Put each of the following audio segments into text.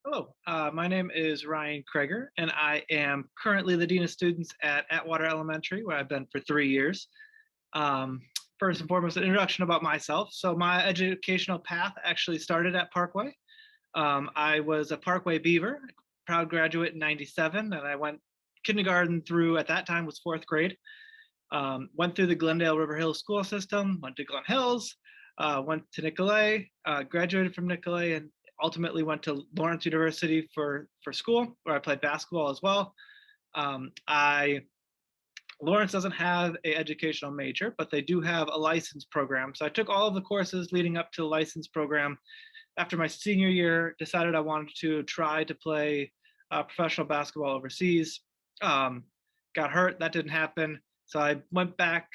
Hello, my name is Ryan Kroeger, and I am currently the Dean of Students at Atwater Elementary, where I've been for 3 years. Um, First and foremost, an introduction about myself. So my educational path actually started at Parkway. I was a Parkway Beaver, proud graduate in '97, and I went kindergarten through, at that time, was fourth grade. Went through the Glendale River Hill school system, went to Glen Hills, went to Nicolet, graduated from Nicolet, and ultimately went to Lawrence University for school, where I played basketball as well. I Lawrence doesn't have a educational major, but they do have a license program. So I took all of the courses leading up to the license program. After my senior year, decided I wanted to try to play professional basketball overseas. Um, Got hurt, that didn't happen. So I went back.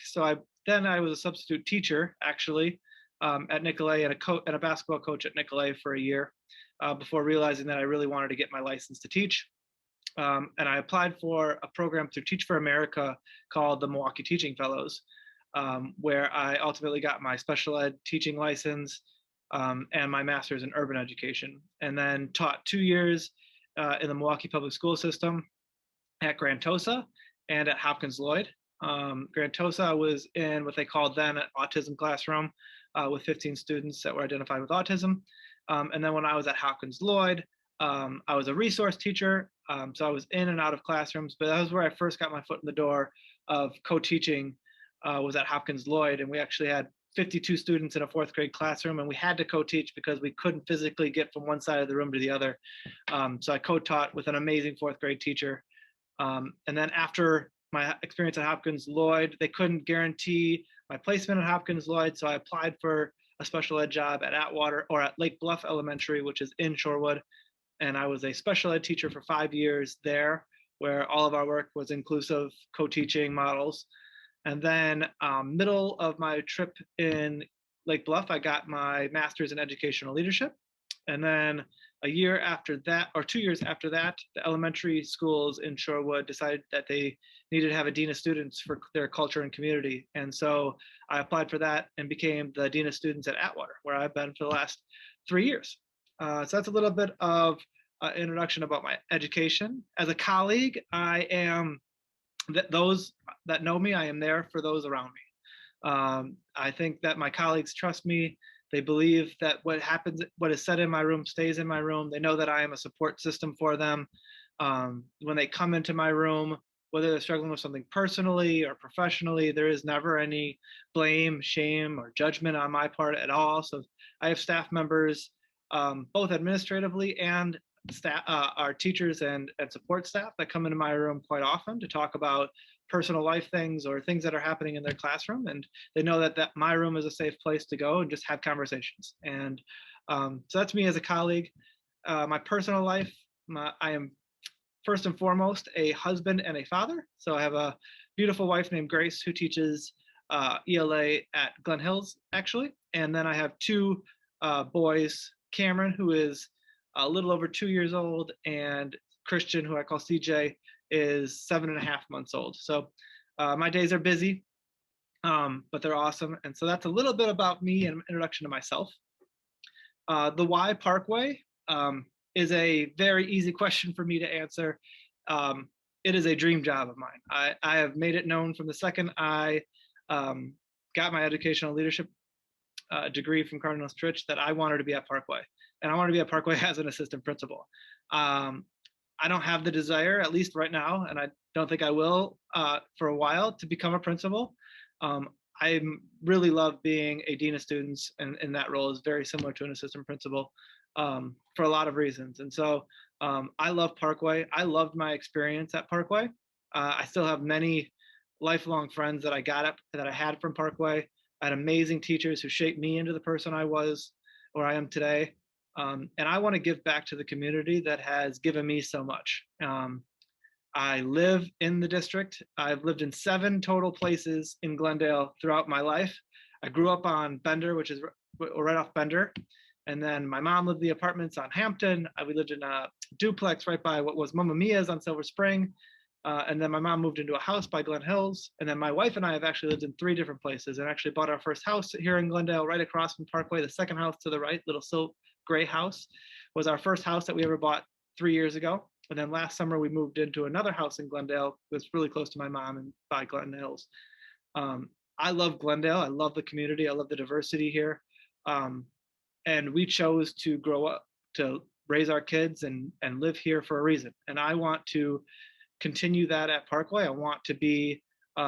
Then I was a substitute teacher actually at Nicolet and a basketball coach at Nicolet for a year before realizing that I really wanted to get my license to teach. And I applied for a program through Teach for America called the Milwaukee Teaching Fellows, where I ultimately got my special ed teaching license and my master's in urban education, and then taught 2 years in the Milwaukee public school system at Grand Tosa and at Hopkins Lloyd. Grand Tosa was in what they called then an autism classroom with 15 students that were identified with autism. And then when I was at Hopkins Lloyd, I was a resource teacher, so I was in and out of classrooms, but that was where I first got my foot in the door of co-teaching, was at Hopkins Lloyd, and we actually had 52 students in a fourth grade classroom, and we had to co-teach because we couldn't physically get from one side of the room to the other. So I co-taught with an amazing fourth grade teacher. And then after my experience at Hopkins Lloyd, they couldn't guarantee my placement at Hopkins Lloyd, so I applied for a special ed job at Atwater or at Lake Bluff Elementary, which is in Shorewood. And I was a special ed teacher for 5 years there, where all of our work was inclusive co-teaching models. And then middle of my trip in Lake Bluff, I got my master's in educational leadership. And then a year after that, or 2 years after that, the elementary schools in Shorewood decided that they needed to have a dean of students for their culture and community. And so I applied for that and became the dean of students at Atwater, where I've been for the last 3 years. So that's a little bit of introduction about my education. As a colleague, I am those that know me, I am there for those around me. I think that my colleagues trust me. They believe that what is said in my room stays in my room. They know that I am a support system for them. When they come into my room, whether they're struggling with something personally or professionally, there is never any blame, shame, or judgment on my part at all. So I have staff members, both administratively and staff, our teachers and support staff that come into my room quite often to talk about personal life things or things that are happening in their classroom. And they know that my room is a safe place to go and just have conversations. And so that's me as a colleague. My personal life, I am first and foremost a husband and a father. So I have a beautiful wife named Grace who teaches ELA at Glen Hills, actually. And then I have two boys, Cameron, who is a little over 2 years old, and Christian, who I call CJ, is 7.5 months old. So my days are busy, but they're awesome. And so that's a little bit about me and an introduction to myself. The why Parkway is a very easy question for me to answer. It is a dream job of mine. I have made it known from the second I got my educational leadership degree from Cardinal Stritch that I wanted to be at Parkway. And I wanted to be at Parkway as an assistant principal. I don't have the desire, at least right now, and I don't think I will for a while, to become a principal. I really love being a dean of students, and that role is very similar to an assistant principal for a lot of reasons. And so I love Parkway. I loved my experience at Parkway. I still have many lifelong friends that I had from Parkway. I had amazing teachers who shaped me into the person I was, or I am today. And I want to give back to the community that has given me so much. I live in the district. I've lived in 7 total places in Glendale throughout my life. I grew up on Bender, which is right off Bender. And then my mom lived in the apartments on Hampton. We lived in a duplex right by what was Mamma Mia's on Silver Spring. And then my mom moved into a house by Glen Hills. And then my wife and I have actually lived in 3 different places and actually bought our first house here in Glendale, right across from Parkway, the second house to the right, little gray house. was our first house that we ever bought 3 years ago. And then last summer we moved into another house in Glendale that's really close to my mom and by Glen Hills. I love Glendale. I love the community. I love the diversity here. And we chose to grow up to raise our kids and live here for a reason. And I want to continue that at Parkway. I want to be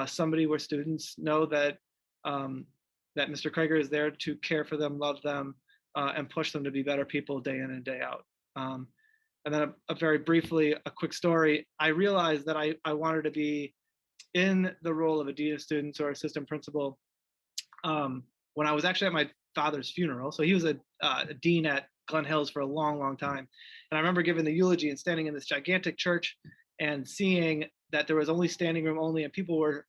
somebody where students know that that Mr. Kroeger is there to care for them, love them, and push them to be better people day in and day out. And then very briefly, a quick story. I realized that I wanted to be in the role of a dean of students or assistant principal when I was actually at my father's funeral. So he was a dean at Glen Hills for a long, long time. And I remember giving the eulogy and standing in this gigantic church and seeing that there was only standing room only and people were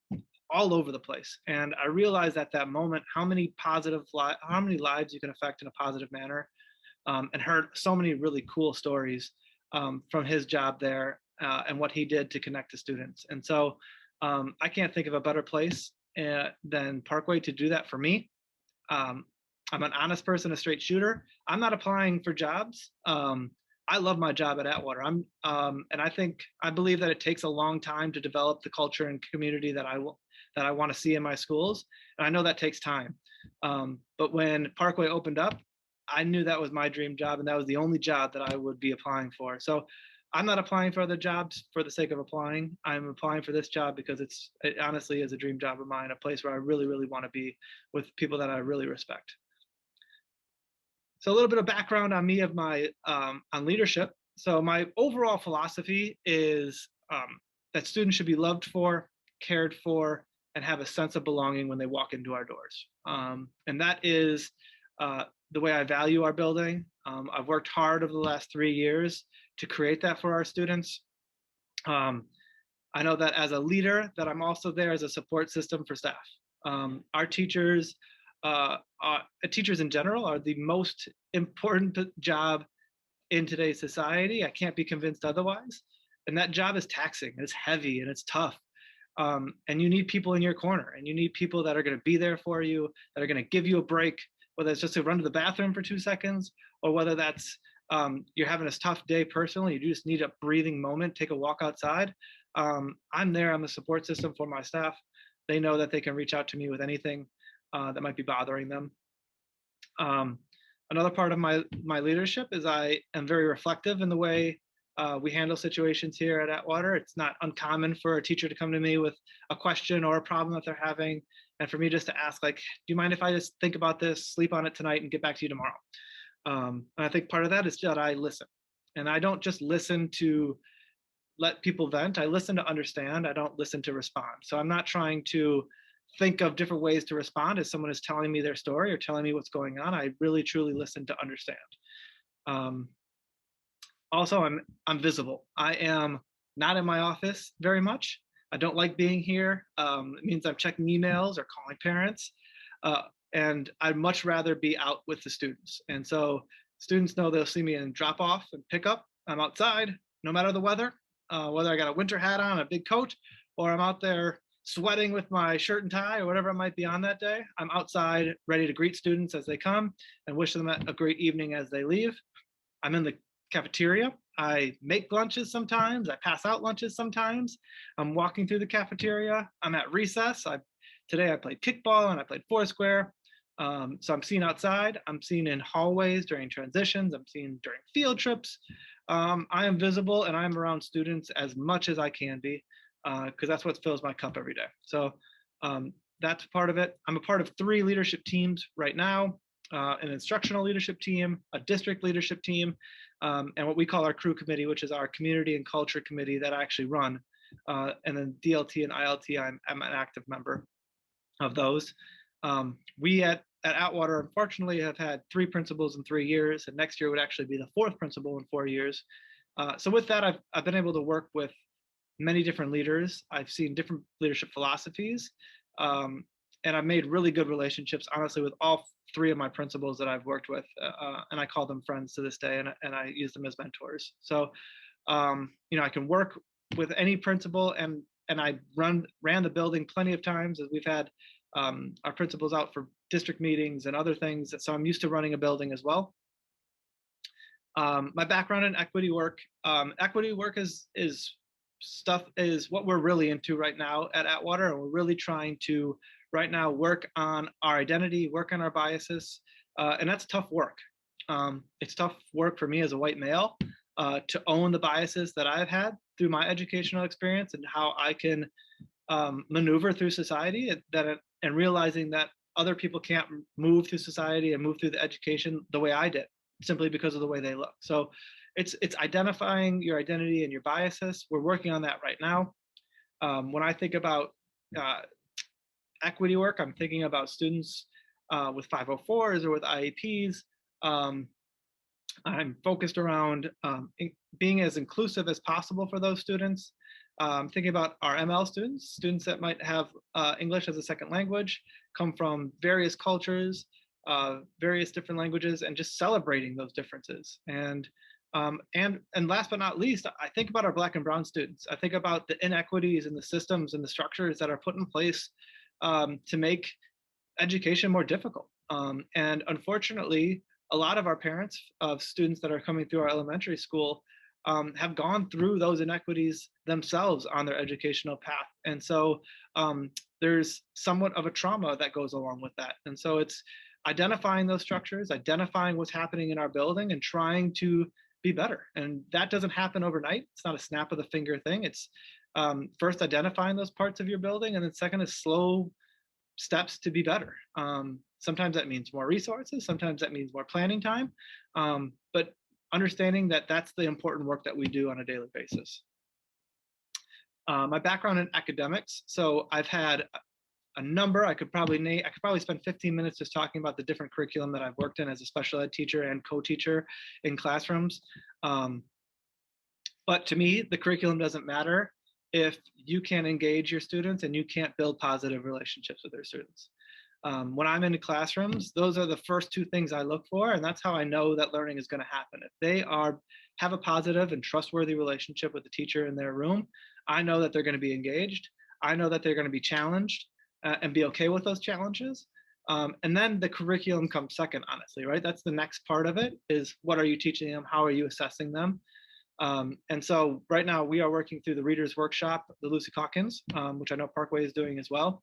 all over the place. And I realized at that moment how many lives you can affect in a positive manner, and heard so many really cool stories from his job there and what he did to connect to students. And so I can't think of a better place than Parkway to do that for me. I'm an honest person, a straight shooter. I'm not applying for jobs. I love my job at Atwater. And I believe that it takes a long time to develop the culture and community that I want to see in my schools. And I know that takes time. But when Parkway opened up, I knew that was my dream job, and that was the only job that I would be applying for. So I'm not applying for other jobs for the sake of applying. I'm applying for this job because it honestly is a dream job of mine, a place where I really, really want to be with people that I really respect. So a little bit of background on me on leadership. So my overall philosophy is that students should be loved for, cared for, and have a sense of belonging when they walk into our doors. And that is the way I value our building. I've worked hard over the last 3 years to create that for our students. I know that as a leader, that I'm also there as a support system for staff. Our teachers, teachers in general, are the most important job in today's society. I can't be convinced otherwise. And that job is taxing, it's heavy, and it's tough. And you need people in your corner, and you need people that are going to be there for you, that are going to give you a break, whether it's just to run to the bathroom for 2 seconds, or whether that's you're having a tough day personally, you just need a breathing moment, take a walk outside. I'm there. I'm a support system for my staff. They know that they can reach out to me with anything that might be bothering them. Another part of my leadership is I am very reflective in the way we handle situations here at Atwater. It's not uncommon for a teacher to come to me with a question or a problem that they're having, and for me just to ask, like, do you mind if I just think about this, sleep on it tonight, and get back to you tomorrow? And I think part of that is that I listen. And I don't just listen to let people vent. I listen to understand. I don't listen to respond. So I'm not trying to think of different ways to respond as someone is telling me their story or telling me what's going on. I really, truly listen to understand. Also, I'm visible. I am not in my office very much. I don't like being here. It means I'm checking emails or calling parents. And I'd much rather be out with the students. And so students know they'll see me in drop off and pick up. I'm outside, no matter the weather, whether I got a winter hat on, a big coat, or I'm out there sweating with my shirt and tie or whatever it might be on that day. I'm outside ready to greet students as they come and wish them a great evening as they leave. I'm in the cafeteria. I make lunches sometimes. I pass out lunches sometimes. I'm walking through the cafeteria. I'm at recess. Today I played kickball and I played foursquare. So I'm seen outside. I'm seen in hallways during transitions. I'm seen during field trips. I am visible and I'm around students as much as I can be, because that's what fills my cup every day. So that's part of it. I'm a part of 3 leadership teams right now, an instructional leadership team, a district leadership team, and what we call our crew committee, which is our community and culture committee that I actually run. And then DLT and ILT, I'm an active member of those. We at Atwater, unfortunately, have had 3 principals in 3 years, and next year would actually be the 4th principal in 4 years. So with that, I've been able to work with many different leaders. I've seen different leadership philosophies, and I've made really good relationships, honestly, with all 3 of my principals that I've worked with, and I call them friends to this day, and I use them as mentors. So, I can work with any principal, and I ran the building plenty of times, as we've had our principals out for district meetings and other things. So I'm used to running a building as well. My background in equity work is what we're really into right now at Atwater, and we're really trying to right now work on our identity, work on our biases, and that's tough work. It's tough work for me as a white male to own the biases that I've had through my educational experience and how I can maneuver through society and realizing that other people can't move through society and move through the education the way I did simply because of the way they look. So it's identifying your identity and your biases. We're working on that right now. When I think about uh, equity work, I'm thinking about students with 504s or with IEPs. Um, I'm focused around being as inclusive as possible for those students. Thinking about our ML students, students that might have English as a second language, come from various cultures, various different languages, and just celebrating those differences. And last but not least, I think about our Black and Brown students. I think about the inequities and the systems and the structures that are put in place to make education more difficult. And unfortunately, a lot of our parents of students that are coming through our elementary school have gone through those inequities themselves on their educational path. And so there's somewhat of a trauma that goes along with that. And so it's identifying those structures, identifying what's happening in our building, and trying to be better. And that doesn't happen overnight. It's not a snap of the finger thing. It's first identifying those parts of your building, and then second is slow steps to be better. Sometimes that means more resources, sometimes that means more planning time, but understanding that that's the important work that we do on a daily basis. My background in academics, so I've had a number. I could probably spend 15 minutes just talking about the different curriculum that I've worked in as a special ed teacher and co-teacher in classrooms. But to me, the curriculum doesn't matter if you can't engage your students and you can't build positive relationships with their students. When I'm in the classrooms, those are the first two things I look for, and that's how I know that learning is going to happen. If they have a positive and trustworthy relationship with the teacher in their room, I know that they're going to be engaged. I know that they're going to be challenged and be okay with those challenges. And then the curriculum comes second, honestly, right? That's the next part of it is what are you teaching them? How are you assessing them? And so right now we are working through the Reader's Workshop, the Lucy Calkins, which I know Parkway is doing as well,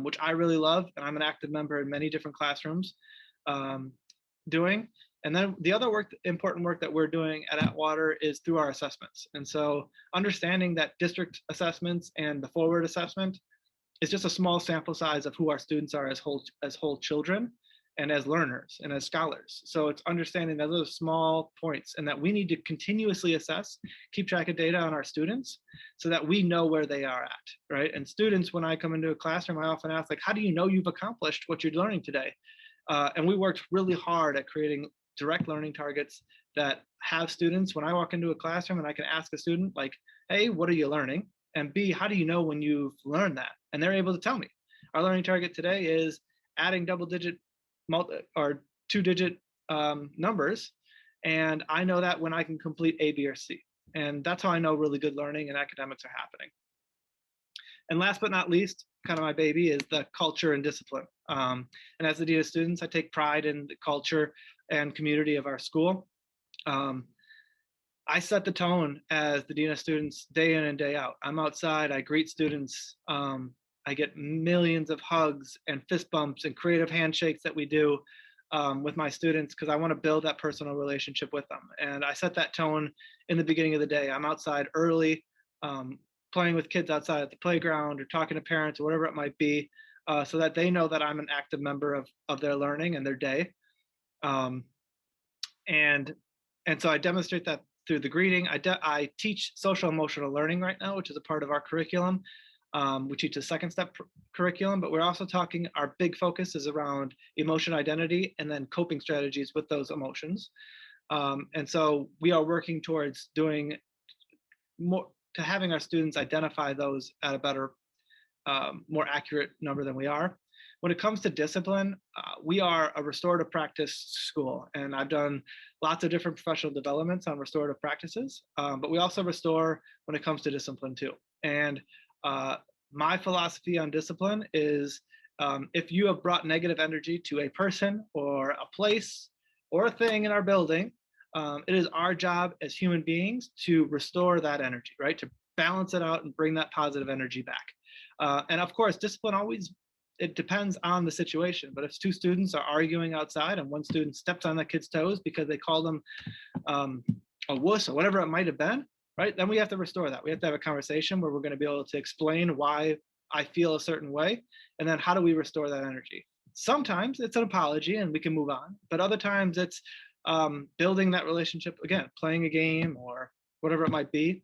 which I really love. And I'm an active member in many different classrooms doing. And then the other important work that we're doing at Atwater is through our assessments. And so understanding that district assessments and the forward assessment is just a small sample size of who our students are as whole children and as learners and as scholars. So it's understanding that those small points and that we need to continuously assess, keep track of data on our students so that we know where they are at, right? And students, when I come into a classroom, I often ask, like, how do you know you've accomplished what you're learning today? And we worked really hard at creating direct learning targets that have students, when I walk into a classroom and I can ask a student, like, hey, what are you learning? And B, how do you know when you've learned that? And they're able to tell me. Our learning target today is adding double-digit or two-digit numbers, and I know that when I can complete A, B, or C. And that's how I know really good learning and academics are happening. And last but not least, kind of my baby, is the culture and discipline. And as the Dean of Students, I take pride in the culture and community of our school. I set the tone as the Dean of Students day in and day out. I'm outside, I greet students, I get millions of hugs and fist bumps and creative handshakes that we do with my students because I want to build that personal relationship with them. And I set that tone in the beginning of the day. I'm outside early, playing with kids outside at the playground or talking to parents or whatever it might be, so that they know that I'm an active member of their learning and their day. And so I demonstrate that through the greeting. I teach social emotional learning right now, which is a part of our curriculum. We teach a second step curriculum, but we're also talking, our big focus is around emotion identity and then coping strategies with those emotions. And so we are working towards doing more, to having our students identify those at a better, more accurate number than we are. When it comes to discipline, we are a restorative practice school, and I've done lots of different professional developments on restorative practices, but we also restore when it comes to discipline too. And my philosophy on discipline is if you have brought negative energy to a person or a place or a thing in our building, it is our job as human beings to restore that energy, right? To balance it out and bring that positive energy back. And of course, discipline always, it depends on the situation. But if two students are arguing outside and one student steps on the kid's toes because they call them um, a wuss or whatever it might have been, right? Then we have to restore that. We have to have a conversation where we're going to be able to explain why I feel a certain way, and then how do we restore that energy. Sometimes it's an apology and we can move on, but other times it's building that relationship again, playing a game or whatever it might be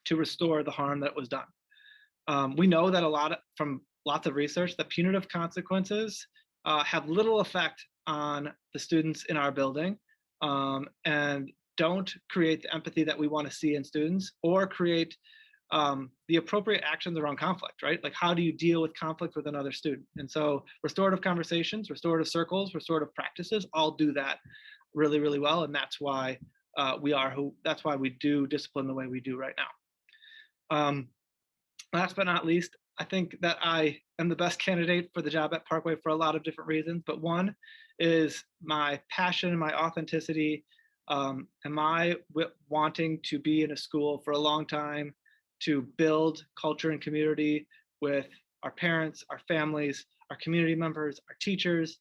to restore the harm that was done. We know that from lots of research that punitive consequences have little effect on the students in our building, and don't create the empathy that we want to see in students, or create the appropriate actions around conflict, right? Like, how do you deal with conflict with another student? And so restorative conversations, restorative circles, restorative practices all do that really, really well. And that's why that's why we do discipline the way we do right now. Last but not least, I think that I am the best candidate for the job at Parkway for a lot of different reasons. But one is my passion, my authenticity, and my wanting to be in a school for a long time, to build culture and community with our parents, our families, our community members, our teachers,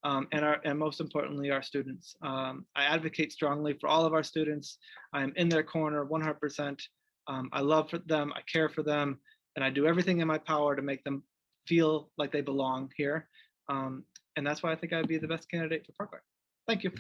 and most importantly, our students. I advocate strongly for all of our students. I'm in their corner 100%. I love them, I care for them, and I do everything in my power to make them feel like they belong here. And that's why I think I'd be the best candidate for Parkway. Thank you.